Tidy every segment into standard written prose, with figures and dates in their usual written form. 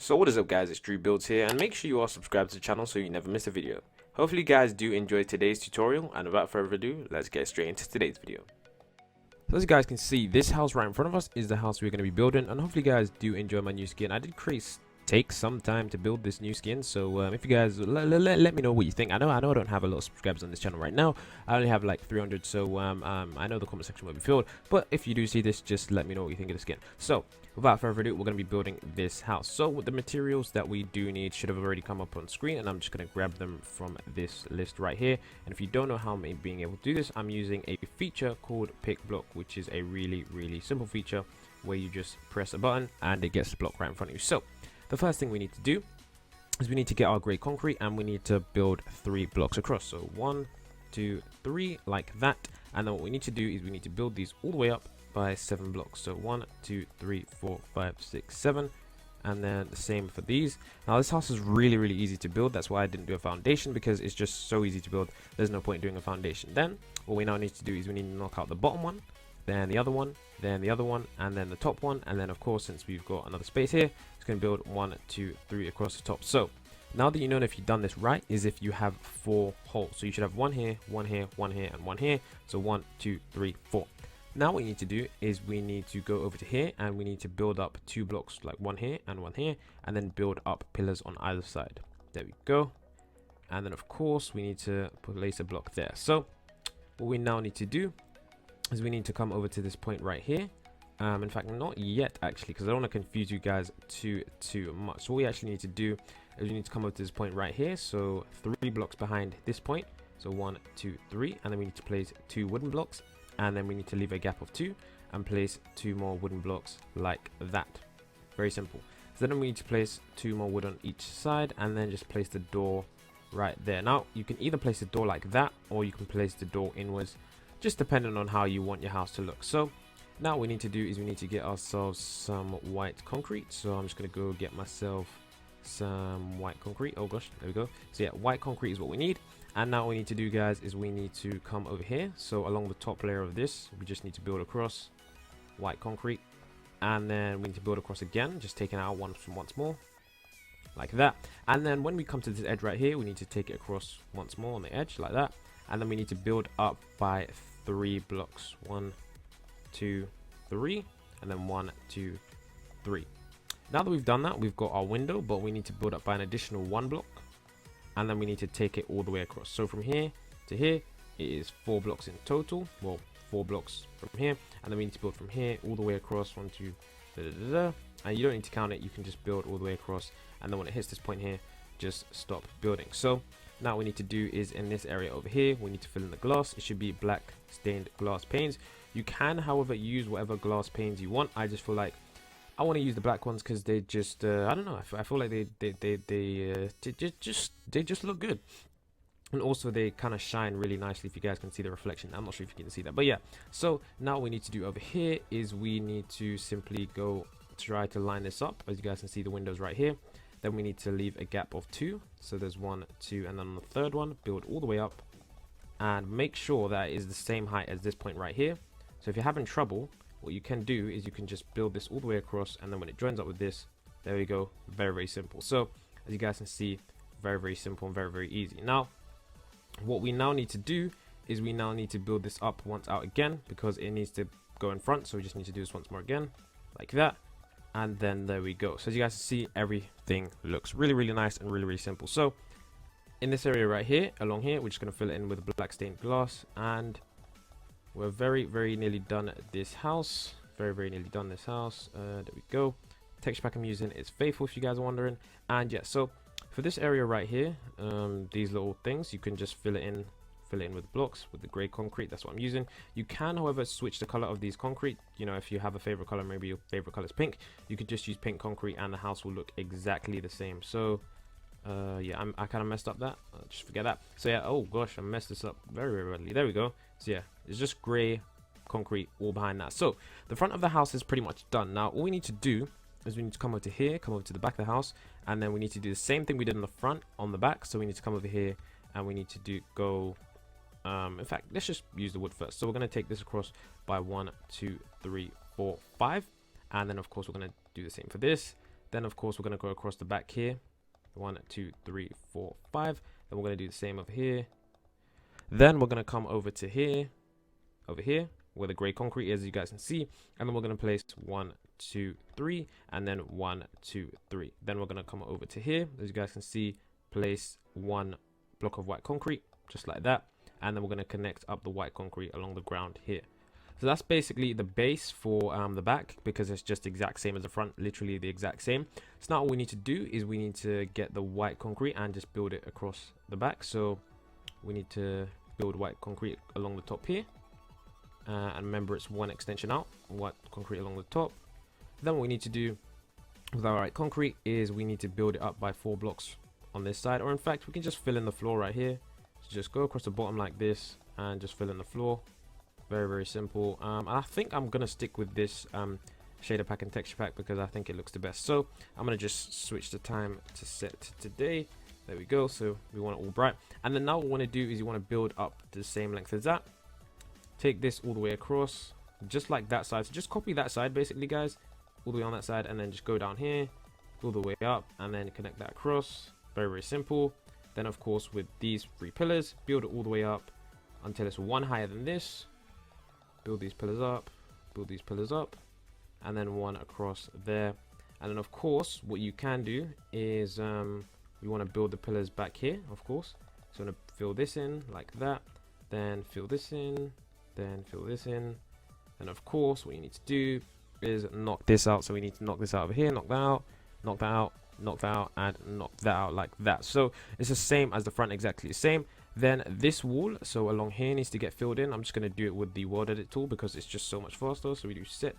So what is up guys, it's Drew Builds here, and make sure you are subscribed to the channel so you never miss a video. Hopefully you guys do enjoy today's tutorial, and without further ado, let's get straight into today's video. So as you guys can see, this house right in front of us is the house we're going to be building, and hopefully you guys do enjoy my new skin. I did take some time to build this new skin, so if you guys let me know what you think. I know I don't have a lot of subscribers on this channel right now. I only have like 300, so I know the comment section will be filled, but if you do see this, just let me know what you think of the skin. So without further ado, we're going to be building this house. So with the materials that we do need should have already come up on screen, and I'm just going to grab them from this list right here. And if you don't know how I'm being able to do this, I'm using a feature called Pick Block, which is a really simple feature where you just press a button and it gets the block right in front of you. So the first thing we need to do is we need to get our grey concrete, and we need to build 3 blocks across. So 1, 2, 3, like that. And then what we need to do is we need to build these all the way up by 7 blocks. So 1, 2, 3, 4, 5, 6, 7. And then the same for these. Now this house is really easy to build. That's why I didn't do a foundation, because it's just so easy to build. There's no point doing a foundation. Then what we now need to do is we need to knock out the bottom one, then the other one, then the other one, and then the top one. And then of course, since we've got another space here, it's going to build 1, 2, 3 across the top. So now that you know if you've done this right is if you have 4 holes. So you should have 1 here, 1 here, 1 here, and 1 here. So 1, 2, 3, 4. Now what we need to do is we need to go over to here, and we need to build up 2 blocks, like 1 here and 1 here, and then build up pillars on either side. There we go. And then of course we need to place a block there. So what we now need to do is we need to come over to this point right here. In fact, not yet actually, because I don't want to confuse you guys too much. So what we actually need to do is we need to come over to this point right here. So 3 blocks behind this point. So 1, 2, 3, and then we need to place 2 wooden blocks, and then we need to leave a gap of 2 and place 2 more wooden blocks like that. Very simple. So then we need to place 2 more wood on each side, and then just place the door right there. Now you can either place the door like that, or you can place the door inwards, just depending on how you want your house to look. So now what we need to do is we need to get ourselves some white concrete. So I'm just going to go get myself some white concrete. Oh gosh, there we go. So yeah, white concrete is what we need. And now what we need to do, guys, is we need to come over here. So along the top layer of this, we just need to build across white concrete, and then we need to build across again, just taking out once more like that. And then when we come to this edge right here, we need to take it across once more on the edge like that. And then we need to build up by 3 blocks. 1, 2, 3, and then 1, 2, 3. Now that we've done that, we've got our window, but we need to build up by an additional 1 block, and then we need to take it all the way across. So from here to here, it is 4 blocks in total. Well, 4 blocks from here, and then we need to build from here all the way across. 1, 2, and you don't need to count it. You can just build all the way across, and then when it hits this point here, just stop building. So now what we need to do is in this area over here, we need to fill in the glass. It should be black stained glass panes. You can, however, use whatever glass panes you want. I just feel like I want to use the black ones because they just I don't know. I feel like they just look good, and also they kind of shine really nicely. If you guys can see the reflection, I'm not sure if you can see that, but yeah. So now what we need to do over here is we need to simply go try to line this up. As you guys can see, the windows right here. Then we need to leave a gap of 2. So there's 1, 2, and then on the third one, build all the way up, and make sure that it is the same height as this point right here. So if you're having trouble, what you can do is you can just build this all the way across, and then when it joins up with this, there we go. Very simple. So as you guys can see, very simple and very easy. Now what we now need to do is we now need to build this up once out again, because it needs to go in front. So we just need to do this once more again like that, and then there we go. So as you guys can see, everything looks really nice and really simple. So in this area right here, along here, we're just going to fill it in with black stained glass, and we're very nearly done this house. Very nearly done this house. There we go. Texture pack I'm using is Faithful, if you guys are wondering. And yeah, so for this area right here, these little things, you can just fill it in with blocks with the gray concrete. That's what I'm using. You can, however, switch the color of these concrete. You know, if you have a favorite color, maybe your favorite color is pink, you could just use pink concrete and the house will look exactly the same. So yeah, I kind of messed up that. Just forget that. So yeah, oh gosh, I messed this up very badly. There we go. So yeah, it's just gray concrete all behind that. So the front of the house is pretty much done. Now all we need to do is we need to come over to here, come over to the back of the house, and then we need to do the same thing we did in the front on the back. So we need to come over here, and we need to go in fact, let's just use the wood first. So we're going to take this across by 1, 2, 3, 4, 5, and then of course we're going to do the same for this. Then of course we're going to go across the back here. 1, 2, 3, 4, 5. Then we're going to do the same over here. Then we're going to come over to here, where the grey concrete is, as you guys can see. And then we're going to place 1, 2, 3, and then 1, 2, 3. Then we're going to come over to here, as you guys can see, place 1 block of white concrete, just like that. And then we're going to connect up the white concrete along the ground here. So that's basically the base for the back, because it's just the exact same as the front, literally the exact same. So now all we need to do is we need to get the white concrete and just build it across the back. So we need to build white concrete along the top here. And remember, it's 1 extension out, white concrete along the top. Then what we need to do with our white concrete is we need to build it up by 4 blocks on this side, or in fact we can just fill in the floor right here. So just go across the bottom like this and just fill in the floor. Very simple. I think I'm gonna stick with this shader pack and texture pack because I think it looks the best. So I'm gonna just switch the time to set to today. There we go. So we want it all bright, and then now what we want to do is you want to build up the same length as that. Take this all the way across, just like that side. So just copy that side basically, guys, all the way on that side, and then just go down here all the way up and then connect that across. Very simple. Then of course with these 3 pillars, build it all the way up until it's 1 higher than this. Build these pillars up, build these pillars up, and then 1 across there. And then of course what you can do is you want to build the pillars back here, of course. So I'm going to fill this in like that, then fill this in, then fill this in. And of course what you need to do is knock this out. So we need to knock this out over here, knock that out, knock that out, knock that out, and knock that out like that. So it's the same as the front, exactly the same. Then this wall, so along here, needs to get filled in. I'm just going to do it with the world edit tool because it's just so much faster. So we do set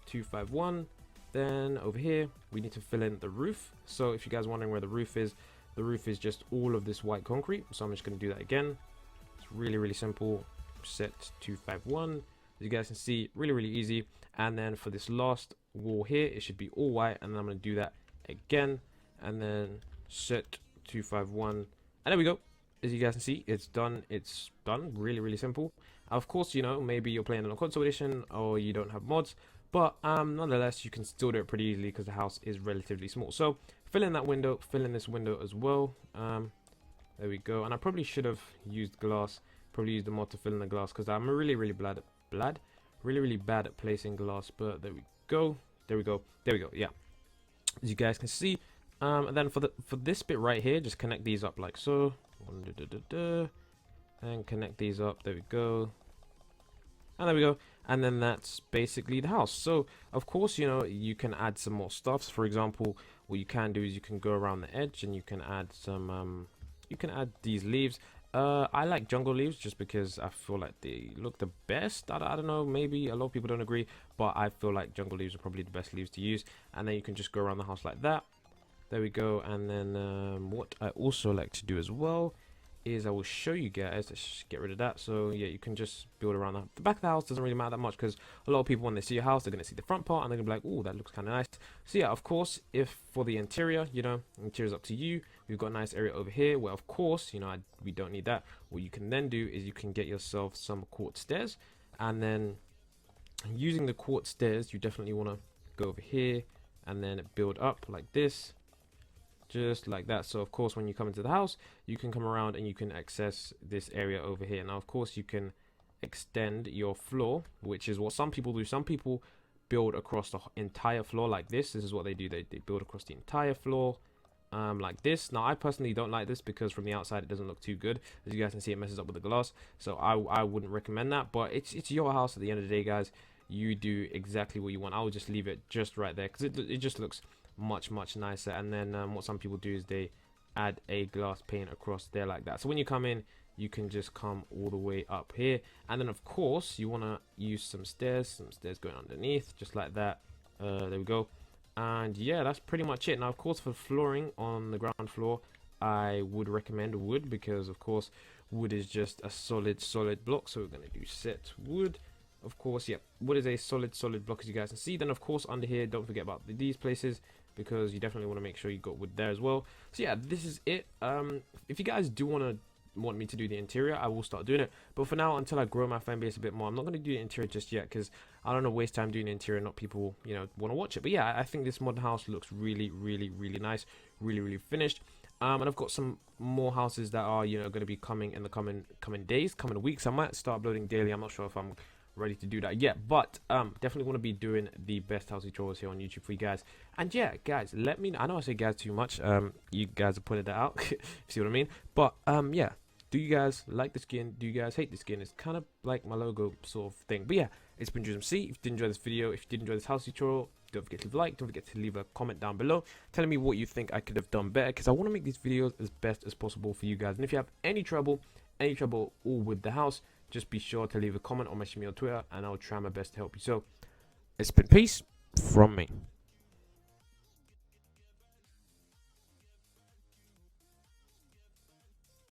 251. Then over here we need to fill in the roof. So if you guys are wondering where the roof is just all of this white concrete. So I'm just going to do that again. It's really simple. Set 251. As you guys can see, really easy. And then for this last wall here, it should be all white, and then I'm going to do that again, and then set 251, and there we go. As you guys can see, it's done. It's done. Really simple. Of course, you know, maybe you're playing on a console edition or you don't have mods, but nonetheless you can still do it pretty easily because the house is relatively small. So fill in that window, fill in this window as well. There we go. And I probably should have used glass, probably used the mod to fill in the glass, because I'm really bad at placing glass. But there we go. Yeah, as you guys can see. And then for this bit right here, just connect these up like so, and connect these up. There we go, and there we go. And then that's basically the house. So of course, you know, you can add some more stuffs. For example, what you can do is you can go around the edge and you can add some you can add these leaves. I like jungle leaves just because I feel like they look the best. I don't know, maybe a lot of people don't agree, but I feel like jungle leaves are probably the best leaves to use. And then you can just go around the house like that. There we go. And then what I also like to do as well is I will show you guys. Let's get rid of that. So yeah, you can just build around the back of the house. Doesn't really matter that much because a lot of people, when they see your house, they're going to see the front part and they're going to be like, oh, that looks kind of nice. So yeah, of course, if for the interior, you know, interior's up to you. We've got a nice area over here where, of course, you know, we don't need that. What you can then do is you can get yourself some quartz stairs, and then using the quartz stairs, you definitely want to go over here and then build up like this. Just like that. So of course, when you come into the house, you can come around and you can access this area over here. Now of course you can extend your floor, which is what some people do. Some people build across the entire floor like this. This is what they do. They build across the entire floor like this. Now I personally don't like this because from the outside it doesn't look too good. As you guys can see, it messes up with the glass, so I wouldn't recommend that. But it's your house at the end of the day, guys. You do exactly what you want. I would just leave it just right there because it just looks much nicer. And then what some people do is they add a glass pane across there like that. So when you come in, you can just come all the way up here, and then of course you want to use some stairs going underneath, just like that. There we go. And yeah, that's pretty much it. Now of course, for flooring on the ground floor, I would recommend wood, because of course wood is just a solid block. So we're going to do set wood. Of course, yeah, wood is a solid block, as you guys can see. Then of course under here, don't forget about these places, because you definitely want to make sure you got wood there as well. So yeah, this is it. If you guys do want to want me to do the interior, I will start doing it. But for now, until I grow my fan base a bit more, I'm not going to do the interior just yet, because I don't want to waste time doing the interior, not people, you know, want to watch it. But yeah, I think this modern house looks really, really, really nice, really, really finished. And I've got some more houses that are, you know, going to be coming in the coming days, coming weeks. I might start uploading daily. I'm not sure if I'm ready to do that yet, but definitely want to be doing the best house tutorials here on YouTube for you guys. And yeah, guys, let me know. I know I say guys too much. You guys have pointed that out. You see what I mean? But yeah, do you guys like the skin? Do you guys hate the skin? It's kind of like my logo sort of thing. But yeah, it's been Drizm C. If you did enjoy this video, if you did enjoy this house tutorial, don't forget to leave a like, don't forget to leave a comment down below telling me what you think I could have done better, because I want to make these videos as best as possible for you guys. And if you have any trouble all with the house, just be sure to leave a comment or message me on Twitter, and I'll try my best to help you. So it's been peace from me.